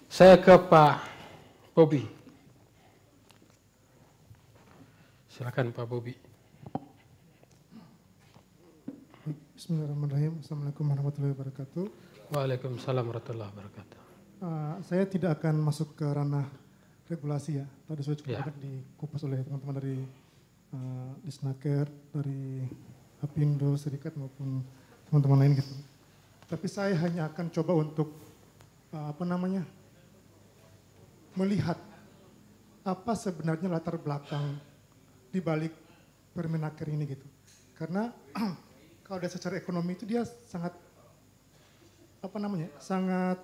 Saya ke Pak Bobi. Silakan Pak Bobi. Bismillahirrahmanirrahim. Assalamualaikum warahmatullahi wabarakatuh. Waalaikumsalam warahmatullahi wabarakatuh. Saya tidak akan masuk ke ranah regulasi ya. Tadi sudah cukup Ya. banyak dikupas oleh teman-teman dari Disnaker, dari Apindo, Serikat maupun teman-teman lain gitu. Tapi saya hanya akan coba untuk melihat apa sebenarnya latar belakang di balik Permenaker ini gitu. Karena kalau dari secara ekonomi itu dia sangat sangat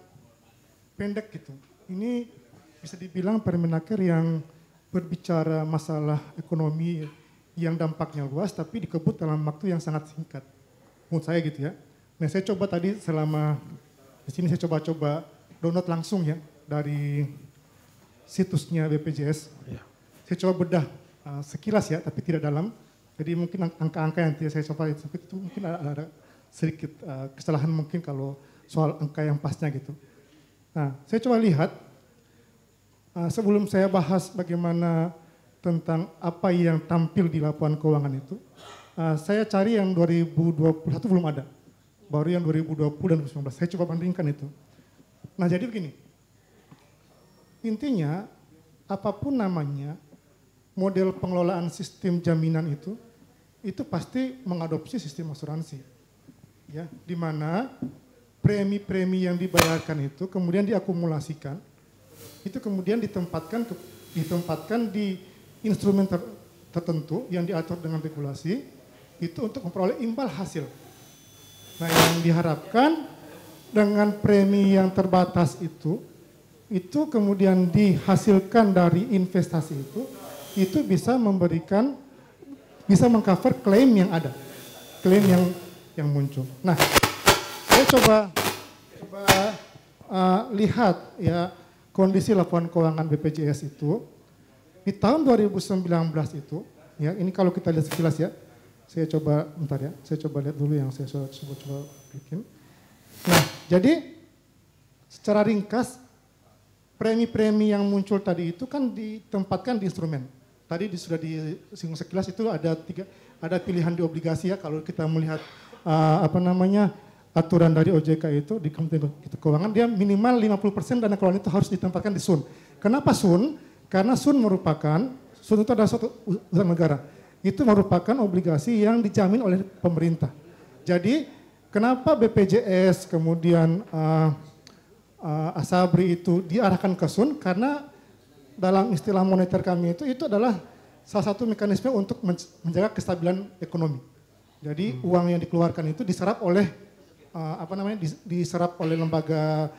pendek gitu. Ini bisa dibilang Permenaker yang berbicara masalah ekonomi yang dampaknya luas tapi dikebut dalam waktu yang sangat singkat. Menurut saya gitu ya. Nah, saya coba tadi selama di sini saya coba download langsung ya dari situsnya BPJS. Ya. Saya coba bedah sekilas ya, tapi tidak dalam. Jadi mungkin angka-angka yang saya coba itu mungkin ada sedikit kesalahan mungkin kalau soal angka yang pasnya gitu. Nah, saya coba lihat sebelum saya bahas bagaimana tentang apa yang tampil di laporan keuangan itu, saya cari yang 2021 belum ada, baru yang 2020 dan 2019. Saya coba bandingkan itu. Nah, jadi begini, intinya apapun namanya model pengelolaan sistem jaminan itu pasti mengadopsi sistem asuransi, ya, di mana premi-premi yang dibayarkan itu kemudian diakumulasikan, itu kemudian ditempatkan di instrumen tertentu yang diatur dengan regulasi itu untuk memperoleh imbal hasil. Nah, yang diharapkan dengan premi yang terbatas itu kemudian dihasilkan dari investasi itu bisa bisa mengcover klaim yang ada, klaim yang muncul. Nah, saya coba lihat ya kondisi laporan keuangan BPJS itu di tahun 2019 itu, ya ini kalau kita lihat sekilas ya, saya coba lihat dulu yang saya coba bikin. Nah, jadi secara ringkas premi-premi yang muncul tadi itu kan ditempatkan di instrumen. Tadi sudah disinggung sekilas itu ada pilihan di obligasi ya kalau kita melihat aturan dari OJK itu di Kementerian Keuangan dia minimal 50% dana kelolaan itu harus ditempatkan di SUN. Kenapa SUN? Karena SUN itu adalah suatu usaha negara. Itu merupakan obligasi yang dijamin oleh pemerintah. Jadi kenapa BPJS kemudian Asabri itu diarahkan ke SUN? Karena dalam istilah moneter kami itu adalah salah satu mekanisme untuk menjaga kestabilan ekonomi. Jadi uang yang dikeluarkan itu diserap oleh diserap oleh lembaga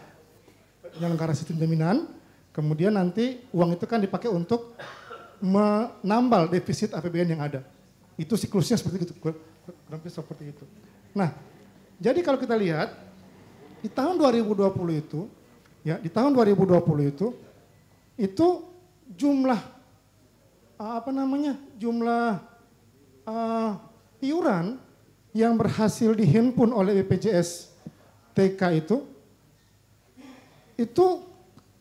penyelenggara sistem jaminan, kemudian nanti uang itu kan dipakai untuk menambal defisit APBN yang ada. Itu siklusnya seperti itu, seperti itu. Nah, jadi kalau kita lihat di tahun 2020 itu jumlah iuran yang berhasil dihimpun oleh BPJS TK itu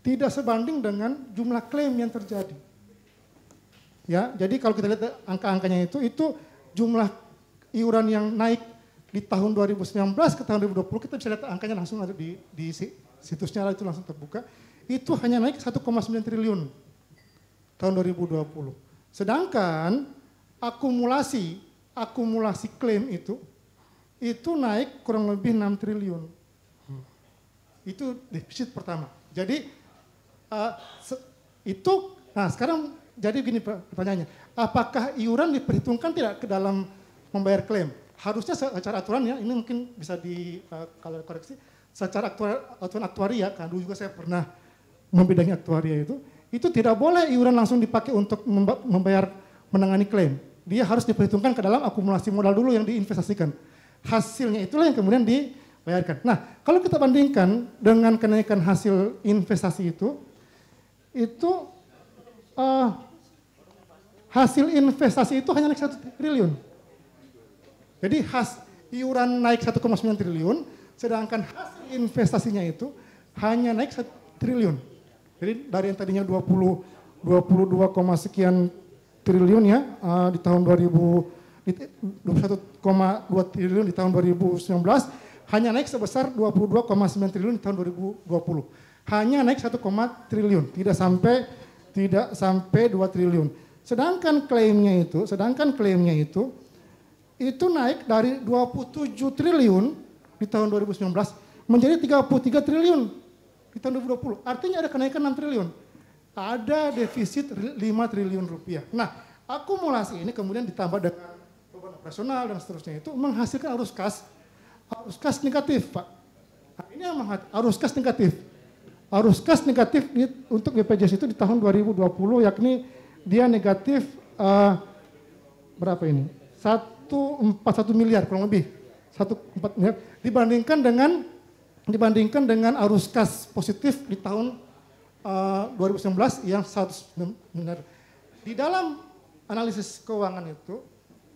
tidak sebanding dengan jumlah klaim yang terjadi. Ya, jadi kalau kita lihat angka-angkanya itu jumlah iuran yang naik di tahun 2019 ke tahun 2020 kita bisa lihat angkanya langsung ada di situsnya itu langsung terbuka. Itu hanya naik 1,9 triliun tahun 2020. Sedangkan akumulasi klaim itu naik kurang lebih 6 triliun. Itu defisit pertama. Jadi sekarang jadi gini pertanyaannya, apakah iuran diperhitungkan tidak ke dalam membayar klaim? Harusnya secara aturan ya, ini mungkin bisa kalau koreksi, secara aturan aktuaria, kan dulu juga saya pernah membidangi aktuaria itu tidak boleh iuran langsung dipakai untuk membayar menangani klaim. Dia harus diperhitungkan ke dalam akumulasi modal dulu yang diinvestasikan. Hasilnya itulah yang kemudian dibayarkan. Nah, kalau kita bandingkan dengan kenaikan hasil investasi itu hasil investasi itu hanya naik 1 triliun. Jadi iuran naik 1,9 triliun, sedangkan hasil investasinya itu hanya naik 1 triliun. Jadi dari yang tadinya 22, sekian triliun ya di tahun 21,2 triliun di tahun 2019 hanya naik sebesar 22,9 triliun di tahun 2020. Hanya naik 1, triliun, tidak sampai 2 triliun. Sedangkan klaimnya itu naik dari 27 triliun di tahun 2019 menjadi 33 triliun di tahun 2020. Artinya ada kenaikan 6 triliun. Ada defisit 5 triliun rupiah. Nah, akumulasi ini kemudian ditambah dengan beban operasional dan seterusnya itu menghasilkan arus kas negatif, Pak. Nah, ini yang arus kas negatif. Arus kas negatif untuk BPJS itu di tahun 2020 yakni dia negatif berapa ini? 141 miliar kurang lebih. 1,4 miliar dibandingkan dengan arus kas positif di tahun 2019 yang 100 miliar. Di dalam analisis keuangan itu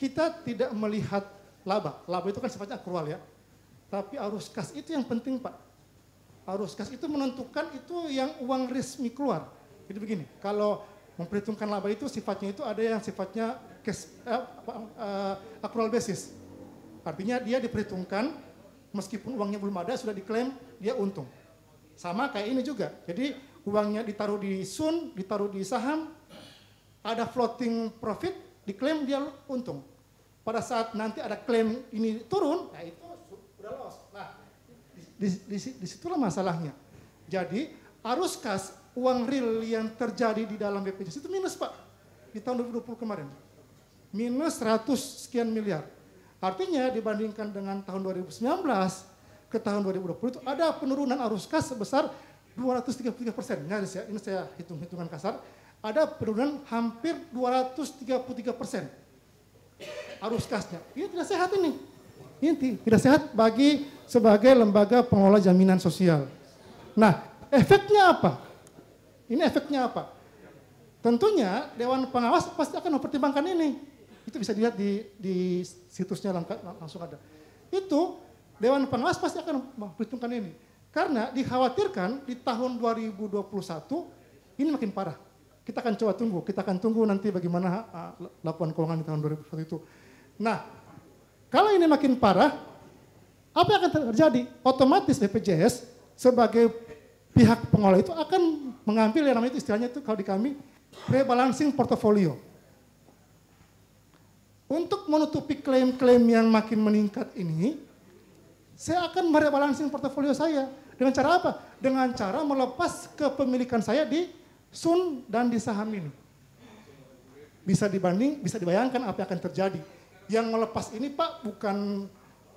kita tidak melihat laba. Laba itu kan sifatnya akrual ya. Tapi arus kas itu yang penting, Pak. Arus kas itu menentukan itu yang uang resmi keluar. Jadi begini, kalau memperhitungkan laba itu sifatnya itu ada yang sifatnya cash accrual basis. Artinya dia diperhitungkan meskipun uangnya belum ada sudah diklaim dia untung. Sama kayak ini juga. Jadi uangnya ditaruh di SUN, ditaruh di saham, ada floating profit, diklaim dia untung. Pada saat nanti ada klaim ini turun, nah itu udah loss. Nah, disitulah masalahnya. Jadi arus kas uang real yang terjadi di dalam BPJS itu minus, Pak, di tahun 2020 kemarin. Minus 100 sekian miliar. Artinya dibandingkan dengan tahun 2019 ke tahun 2020 itu ada penurunan arus kas sebesar 233%. Nyaris ya, ini saya hitungan kasar. Ada penurunan hampir 233% arus kasnya. Ini tidak sehat ini. Ini tidak sehat bagi sebagai lembaga pengelola jaminan sosial. Nah, efeknya apa? Ini efeknya apa? Tentunya Dewan Pengawas pasti akan mempertimbangkan ini. Itu bisa dilihat di situsnya langsung ada. Itu Dewan Pengawas pasti akan memperhitungkan ini. Karena dikhawatirkan di tahun 2021 ini makin parah. Kita akan coba tunggu, nanti bagaimana laporan keuangan di tahun 2021 itu. Nah, kalau ini makin parah, apa yang akan terjadi? Otomatis BPJS sebagai pihak pengelola itu akan mengambil yang namanya itu istilahnya itu kalau di kami rebalancing portofolio. Untuk menutupi klaim-klaim yang makin meningkat ini, saya akan merebalancing portofolio saya. Dengan cara apa? Dengan cara melepas kepemilikan saya di SUN dan di saham ini. Bisa dibayangkan apa yang akan terjadi. Yang melepas ini, Pak,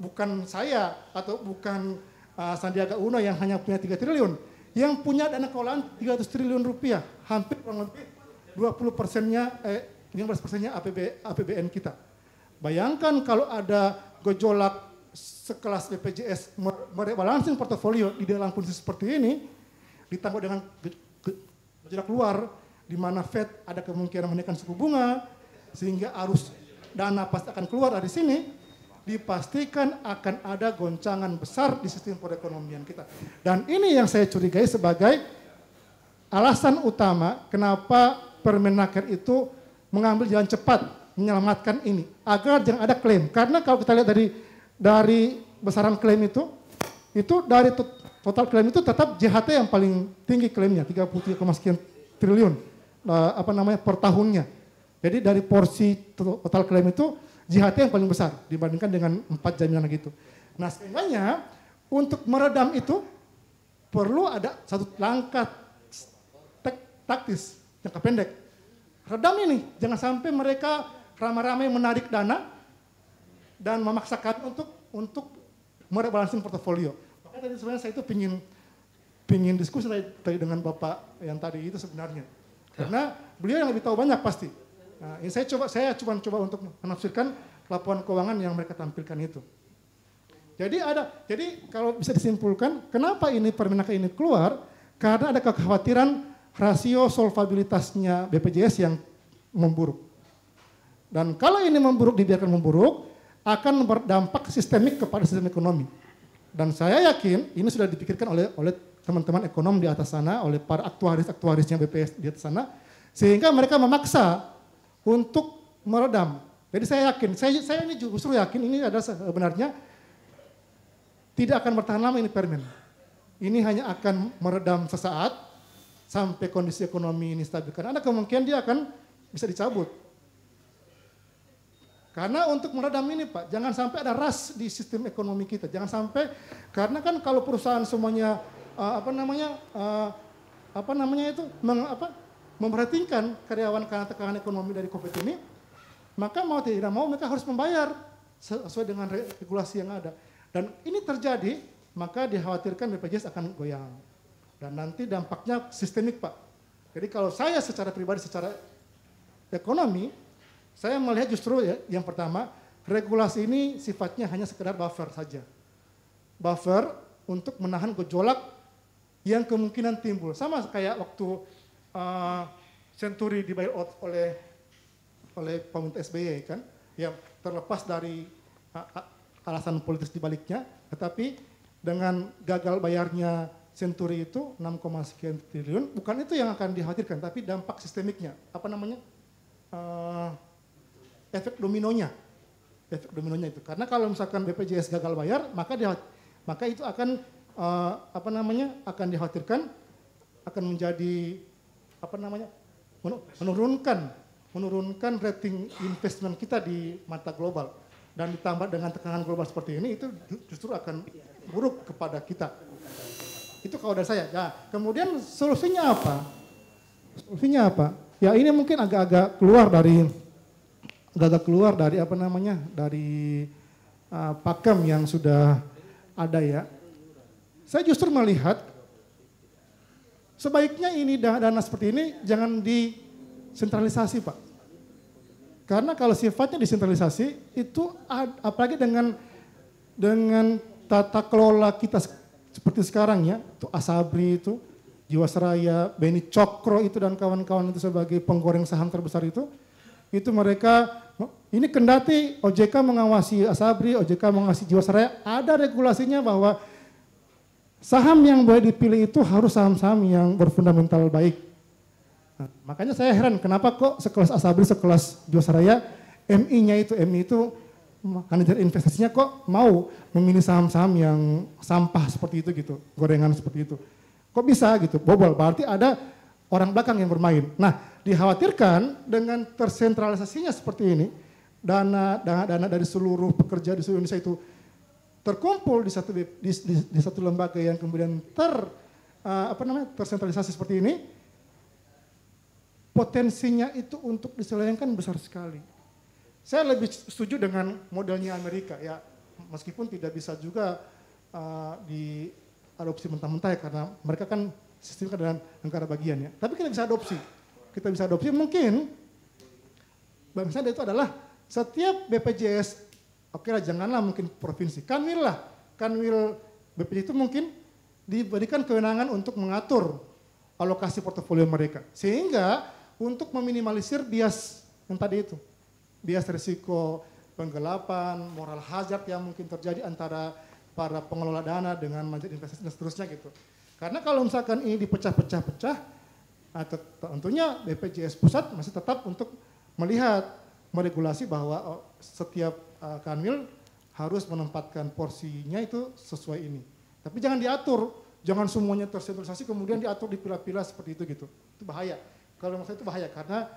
bukan saya atau bukan Sandiaga Uno yang hanya punya 3 triliun. Yang punya dana kelolaan 300 triliun rupiah. Hampir kurang lebih 15%-nya APBN kita. Bayangkan kalau ada gejolak sekelas BPJS merebalancing portofolio di dalam kondisi seperti ini, ditambah dengan gejolak luar, di mana Fed ada kemungkinan menaikkan suku bunga, sehingga arus dana pasti akan keluar dari sini, dipastikan akan ada goncangan besar di sistem perekonomian kita. Dan ini yang saya curigai sebagai alasan utama kenapa Permenaker itu mengambil jalan cepat menyelamatkan ini, agar jangan ada klaim. Karena kalau kita lihat dari besaran klaim itu dari total klaim itu tetap JHT yang paling tinggi klaimnya, 33, sekian triliun per tahunnya. Jadi dari porsi total klaim itu JHT yang paling besar dibandingkan dengan 4 jaminan gitu. Nah, sebenarnya untuk meredam itu perlu ada satu langkah taktis jangka pendek. Redam ini, jangan sampai mereka ramai-ramai menarik dana dan memaksakan untuk merebalancing portofolio. Makanya tadi sebenarnya saya itu pingin diskusi tadi dengan Bapak yang tadi itu sebenarnya. Karena beliau yang lebih tahu banyak pasti. Nah, ini saya coba untuk menafsirkan laporan keuangan yang mereka tampilkan itu. Jadi kalau bisa disimpulkan, kenapa ini Permenaker ini keluar? Karena ada kekhawatiran rasio solvabilitasnya BPJS yang memburuk. Dan kalau ini dibiarkan memburuk, akan berdampak sistemik kepada sistem ekonomi. Dan saya yakin ini sudah dipikirkan oleh teman-teman ekonom di atas sana, oleh para aktuaris-aktuarisnya BPS di atas sana, sehingga mereka memaksa untuk meredam. Jadi saya yakin, saya ini justru yakin ini adalah sebenarnya tidak akan bertahan lama ini permen. Ini hanya akan meredam sesaat sampai kondisi ekonomi ini stabil. Karena ada kemungkinan dia akan bisa dicabut. Karena untuk meredam ini Pak, jangan sampai ada ras di sistem ekonomi kita. Jangan sampai, karena kan kalau perusahaan semuanya memperhatikan karyawan karena tekanan ekonomi dari COVID ini, maka mau tidak mau mereka harus membayar sesuai dengan regulasi yang ada. Dan ini terjadi, maka dikhawatirkan BPJS akan goyang. Dan nanti dampaknya sistemik Pak. Jadi kalau saya secara pribadi, secara ekonomi, saya melihat justru ya, yang pertama, regulasi ini sifatnya hanya sekedar buffer saja. Buffer untuk menahan gejolak yang kemungkinan timbul. Sama kayak waktu Century di bailout oleh pemerintah SBY kan, yang terlepas dari alasan politis di baliknya, tetapi dengan gagal bayarnya Century itu 6, sekian triliun, bukan itu yang akan dikhawatirkan, tapi dampak sistemiknya, efek dominonya itu. Karena kalau misalkan BPJS gagal bayar, maka itu akan akan dikhawatirkan akan menjadi menurunkan rating investment kita di mata global, dan ditambah dengan tekanan global seperti ini, itu justru akan buruk kepada kita. Itu kalau dari saya. Ya, kemudian solusinya apa? Ya ini mungkin agak-agak keluar dari dari pakem yang sudah ada ya. Saya justru melihat sebaiknya ini dana seperti ini jangan disentralisasi Pak. Karena kalau sifatnya disentralisasi itu apalagi dengan tata kelola kita seperti sekarang ya, itu Asabri itu, Jiwasraya, Beni Cokro itu dan kawan-kawan itu sebagai penggoreng saham terbesar itu mereka, ini kendati OJK mengawasi Asabri, OJK mengawasi Jiwasraya, ada regulasinya bahwa saham yang boleh dipilih itu harus saham-saham yang berfundamental baik. Nah, makanya saya heran kenapa kok sekelas Asabri, sekelas Jiwasraya, MI itu manajer investasinya kok mau memilih saham-saham yang sampah seperti itu gitu, gorengan seperti itu. Kok bisa gitu, bobol, berarti ada orang belakang yang bermain. Nah, dikhawatirkan dengan tersentralisasinya seperti ini, dana dari seluruh pekerja di seluruh Indonesia itu terkumpul di satu lembaga yang kemudian tersentralisasi seperti ini, potensinya itu untuk diselewengkan besar sekali. Saya lebih setuju dengan modelnya Amerika ya, meskipun tidak bisa juga diadopsi mentah-mentah ya, karena mereka kan sistemnya dengan negara bagian ya. Tapi kita bisa adopsi mungkin, misalnya itu adalah setiap BPJS, oke lah janganlah mungkin provinsi, kanwil BPJS itu mungkin diberikan kewenangan untuk mengatur alokasi portofolio mereka. Sehingga untuk meminimalisir bias yang tadi itu, bias risiko penggelapan, moral hazard yang mungkin terjadi antara para pengelola dana dengan manajer investasi dan seterusnya gitu. Karena kalau misalkan ini dipecah-pecah, tentunya BPJS pusat masih tetap untuk melihat, meregulasi bahwa setiap kanwil harus menempatkan porsinya itu sesuai ini. Tapi jangan diatur, jangan semuanya tersentralisasi kemudian diatur dipilah-pilah seperti itu gitu. Itu bahaya. Kalau menurut saya itu bahaya karena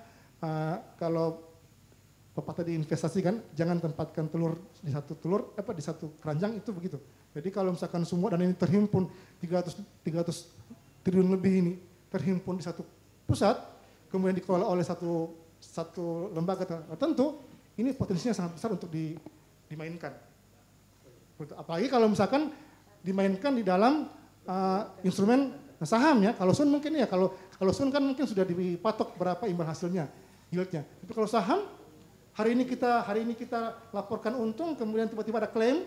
kalau Bapak tadi investasi kan, jangan tempatkan telur di satu keranjang itu begitu. Jadi kalau misalkan semua dan ini terhimpun 300 triliun lebih ini terhimpun di satu pusat, kemudian dikelola oleh satu lembaga tertentu, ini potensinya sangat besar untuk dimainkan. Apalagi kalau misalkan dimainkan di dalam instrumen saham ya. Kalau Sun mungkin ya, kalau Sun kan mungkin sudah dipatok berapa imbal hasilnya, yieldnya. Tapi kalau saham, hari ini kita laporkan untung, kemudian tiba-tiba ada klaim,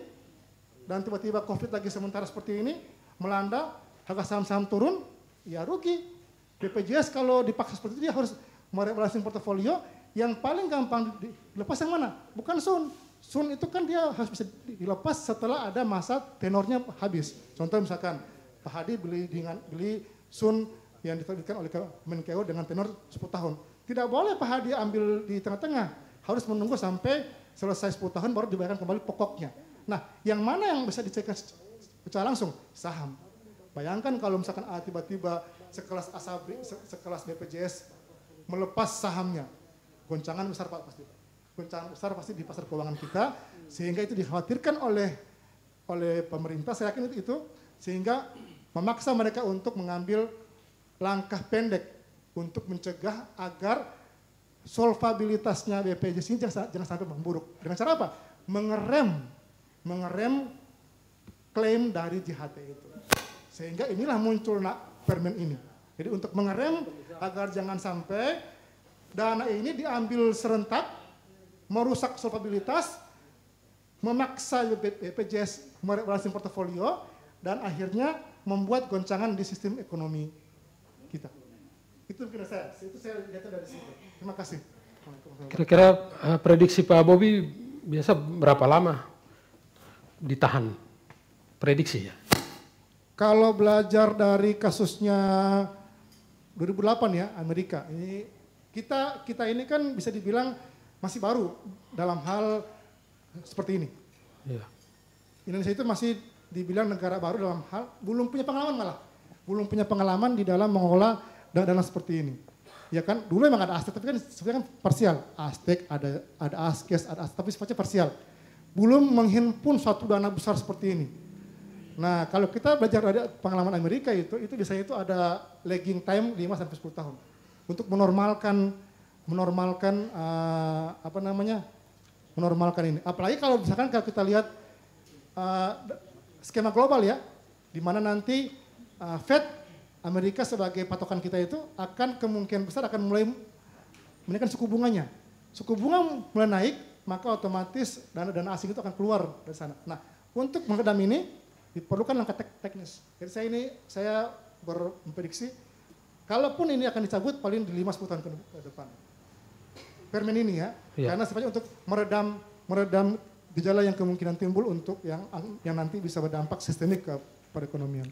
dan tiba-tiba COVID lagi sementara seperti ini, melanda, harga saham-saham turun, ya rugi. BPJS kalau dipaksa seperti itu, dia harus merevaluasi portofolio, yang paling gampang dilepas yang mana? Bukan Sun. Sun itu kan dia harus bisa dilepas setelah ada masa tenornya habis. Contoh misalkan, Pak Hadi beli Sun yang diterbitkan oleh Menkeu dengan tenor 10 tahun. Tidak boleh Pak Hadi ambil di tengah-tengah, harus menunggu sampai selesai 10 tahun baru dibayarkan kembali pokoknya. Nah, yang mana yang bisa dicairkan secara langsung? Saham. Bayangkan kalau misalkan tiba-tiba sekelas Asabri, sekelas BPJS melepas sahamnya, goncangan besar Pak pasti. Goncangan besar pasti di pasar keuangan kita, sehingga itu dikhawatirkan oleh pemerintah, saya yakin itu, sehingga memaksa mereka untuk mengambil langkah pendek untuk mencegah agar solvabilitasnya BPJS ini jangan sampai memburuk. Dengan cara apa? Mengerem klaim dari JHT itu. Sehingga inilah muncul permen ini. Jadi untuk mengerem agar jangan sampai dana ini diambil serentak, merusak solvabilitas, memaksa BPJS merebalansing portofolio, dan akhirnya membuat goncangan di sistem ekonomi kita. Itu kira saya, itu saya lihat dari situ. Terima kasih. Kira-kira prediksi Pak Bobi biasa berapa lama ditahan? Prediksi ya? Kalau belajar dari kasusnya 2008 ya, Amerika, ini kita ini kan bisa dibilang masih baru dalam hal seperti ini. Iya. Indonesia itu masih dibilang negara baru dalam hal, belum punya pengalaman malah. Belum punya pengalaman di dalam mengolah dana seperti ini. Ya kan, dulu memang ada Aztec, tapi kan sebenarnya kan parsial. Aztec, ada Askes, ada Aztec, tapi sifatnya parsial. Belum menghimpun suatu dana besar seperti ini. Nah, kalau kita belajar dari pengalaman Amerika itu biasanya itu ada lagging time 5-10 tahun. Untuk menormalkan ini. Apalagi kalau misalkan kalau kita lihat skema global ya, di mana nanti Fed Amerika sebagai patokan kita itu akan kemungkinan besar akan mulai menaikkan suku bunganya. Suku bunga mulai naik, maka otomatis dana asing itu akan keluar dari sana. Nah, untuk meredam ini diperlukan langkah teknis. Jadi saya berprediksi, kalaupun ini akan dicabut paling di 5-10 tahun ke depan. Permen ini ya, karena sifatnya untuk meredam gejala yang kemungkinan timbul untuk yang nanti bisa berdampak sistemik ke perekonomian.